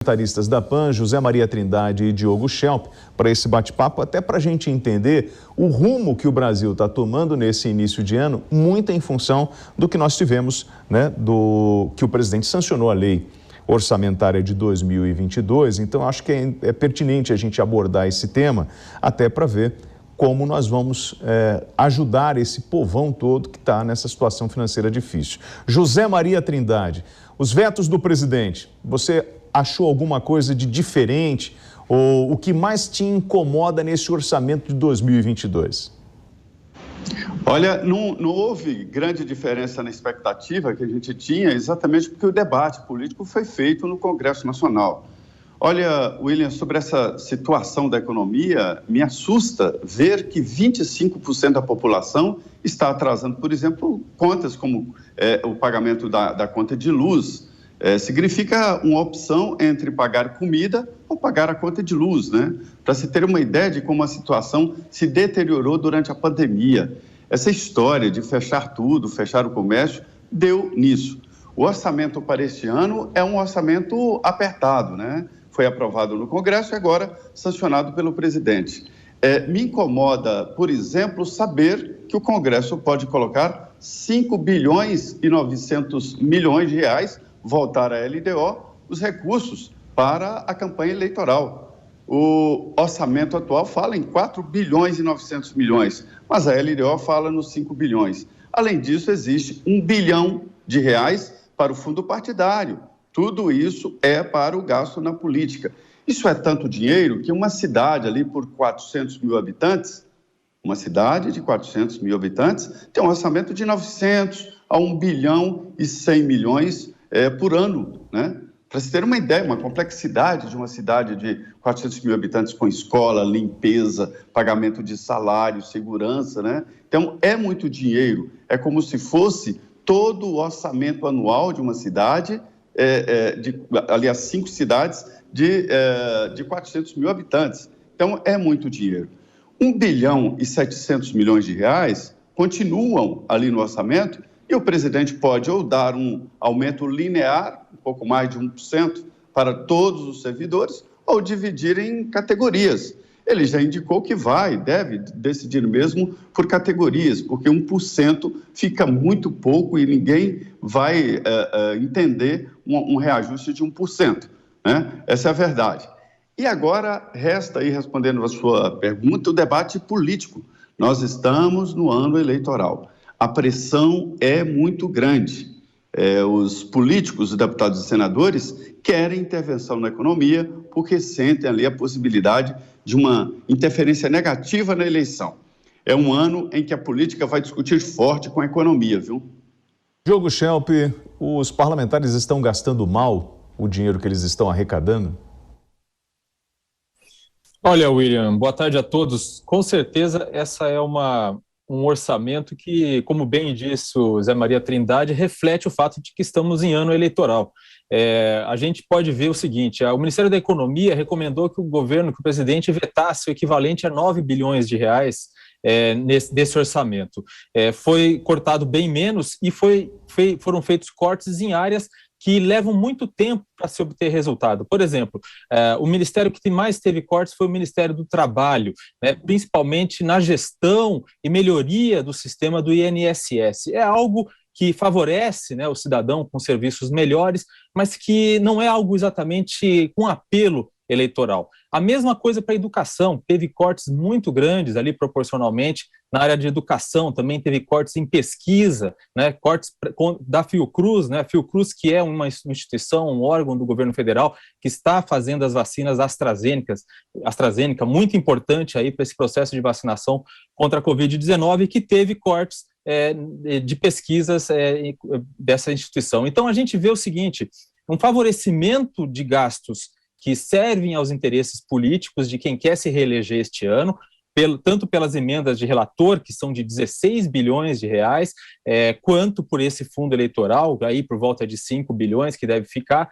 Comentaristas da PAN, José Maria Trindade e Diogo Schelp, para esse bate-papo, até para a gente entender o rumo que o Brasil está tomando nesse início de ano, muito em função do que nós tivemos, do que o presidente sancionou a lei orçamentária de 2022. Então, acho que é pertinente a gente abordar esse tema, até para ver como nós vamos ajudar esse povão todo que está nessa situação financeira difícil. José Maria Trindade, os vetos do presidente, você achou alguma coisa de diferente ou o que mais te incomoda nesse orçamento de 2022? Olha, não houve grande diferença na expectativa que a gente tinha, exatamente porque o debate político foi feito no Congresso Nacional. Olha, William, sobre essa situação da economia, me assusta ver que 25% da população está atrasando, por exemplo, contas como o pagamento da conta de luz. Significa uma opção entre pagar comida ou pagar a conta de luz, né? Para se ter uma ideia de como a situação se deteriorou durante a pandemia. Essa história de fechar tudo, fechar o comércio, deu nisso. O orçamento para este ano é um orçamento apertado, né? Foi aprovado no Congresso e agora sancionado pelo presidente. Me incomoda, por exemplo, saber que o Congresso pode colocar 5 bilhões e 900 milhões de reais, voltar à LDO, os recursos para a campanha eleitoral. O orçamento atual fala em 4 bilhões e 900 milhões, mas a LDO fala nos 5 bilhões. Além disso, existe 1 bilhão de reais para o fundo partidário. Tudo isso é para o gasto na política. Isso é tanto dinheiro que uma cidade ali por 400 mil habitantes, uma cidade de 400 mil habitantes, tem um orçamento de 900 a 1 bilhão e 100 milhões por ano, né? Para se ter uma ideia, uma complexidade de uma cidade de 400 mil habitantes com escola, limpeza, pagamento de salário, segurança, né? Então, é muito dinheiro. É como se fosse todo o orçamento anual de uma cidade, aliás, 5 cidades de 400 mil habitantes. Então, é muito dinheiro. 1 bilhão e 700 milhões de reais continuam ali no orçamento e o presidente pode ou dar um aumento linear, um pouco mais de 1% para todos os servidores, ou dividir em categorias. Ele já indicou que deve decidir mesmo por categorias, porque 1% fica muito pouco e ninguém vai entender um reajuste de 1%, né? Essa é a verdade. E agora resta aí, respondendo a sua pergunta, o debate político. Nós estamos no ano eleitoral. A pressão é muito grande. Os políticos, os deputados e senadores querem intervenção na economia porque sentem ali a possibilidade de uma interferência negativa na eleição. É um ano em que a política vai discutir forte com a economia, viu? Diogo Schelp, os parlamentares estão gastando mal o dinheiro que eles estão arrecadando? Olha, William, boa tarde a todos. Com certeza essa é um orçamento que, como bem disse o Zé Maria Trindade, reflete o fato de que estamos em ano eleitoral. A gente pode ver o seguinte: o Ministério da Economia recomendou que o presidente vetasse o equivalente a 9 bilhões de reais desse orçamento. Foi cortado bem menos e foram feitos cortes em áreas que levam muito tempo para se obter resultado. Por exemplo, o ministério que mais teve cortes foi o Ministério do Trabalho, né, principalmente na gestão e melhoria do sistema do INSS. É algo que favorece, né, o cidadão com serviços melhores, mas que não é algo exatamente com apelo eleitoral. A mesma coisa para a educação, teve cortes muito grandes ali proporcionalmente. Na área de educação também teve cortes em pesquisa, né, cortes da Fiocruz, né, a Fiocruz, que é uma instituição, um órgão do governo federal que está fazendo as vacinas AstraZeneca, muito importante aí para esse processo de vacinação contra a Covid-19, que teve cortes de pesquisas dessa instituição. Então a gente vê o seguinte: um favorecimento de gastos que servem aos interesses políticos de quem quer se reeleger este ano, tanto pelas emendas de relator, que são de 16 bilhões de reais, quanto por esse fundo eleitoral, aí por volta de 5 bilhões, que deve ficar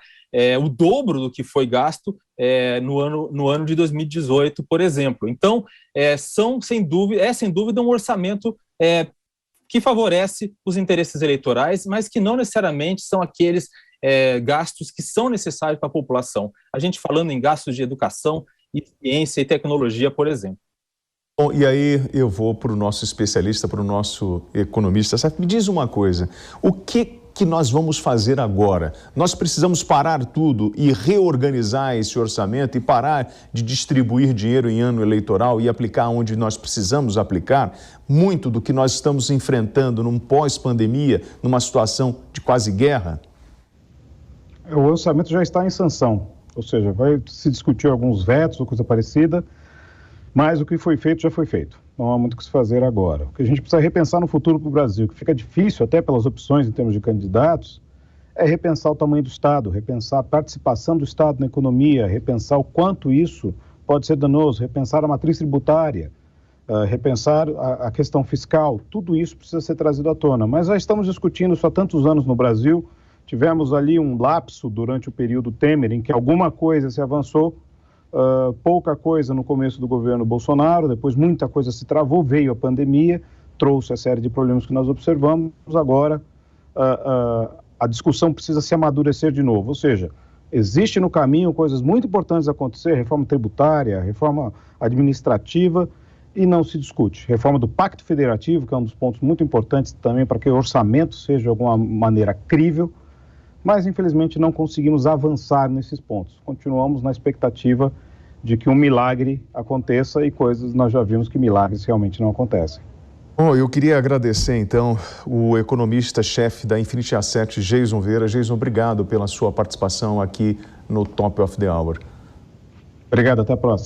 o dobro do que foi gasto no ano de 2018, por exemplo. Então, sem dúvida um orçamento que favorece os interesses eleitorais, mas que não necessariamente são aqueles gastos que são necessários para a população. A gente falando em gastos de educação, e ciência e tecnologia, por exemplo. Bom, e aí eu vou para o nosso especialista, para o nosso economista. Me diz uma coisa, o que nós vamos fazer agora? Nós precisamos parar tudo e reorganizar esse orçamento e parar de distribuir dinheiro em ano eleitoral e aplicar onde nós precisamos aplicar? Muito do que nós estamos enfrentando num pós-pandemia, numa situação de quase guerra? O orçamento já está em sanção, ou seja, vai se discutir alguns vetos ou coisa parecida, mas o que foi feito já foi feito. Não há muito o que se fazer agora. O que a gente precisa repensar no futuro para o Brasil, que fica difícil até pelas opções em termos de candidatos, é repensar o tamanho do Estado, repensar a participação do Estado na economia, repensar o quanto isso pode ser danoso, repensar a matriz tributária, repensar a questão fiscal. Tudo isso precisa ser trazido à tona. Mas já estamos discutindo isso há tantos anos no Brasil. Tivemos ali um lapso durante o período Temer, em que alguma coisa se avançou, pouca coisa no começo do governo Bolsonaro, depois muita coisa se travou, veio a pandemia, trouxe a série de problemas que nós observamos. Agora, a discussão precisa se amadurecer de novo, ou seja, existe no caminho coisas muito importantes a acontecer, reforma tributária, reforma administrativa, e não se discute. Reforma do Pacto Federativo, que é um dos pontos muito importantes também para que o orçamento seja de alguma maneira crível, mas infelizmente não conseguimos avançar nesses pontos. Continuamos na expectativa de que um milagre aconteça e nós já vimos que milagres realmente não acontecem. Bom, eu queria agradecer então o economista-chefe da Infinity Asset, Geison Vieira. Geison, obrigado pela sua participação aqui no Top of the Hour. Obrigado, até a próxima.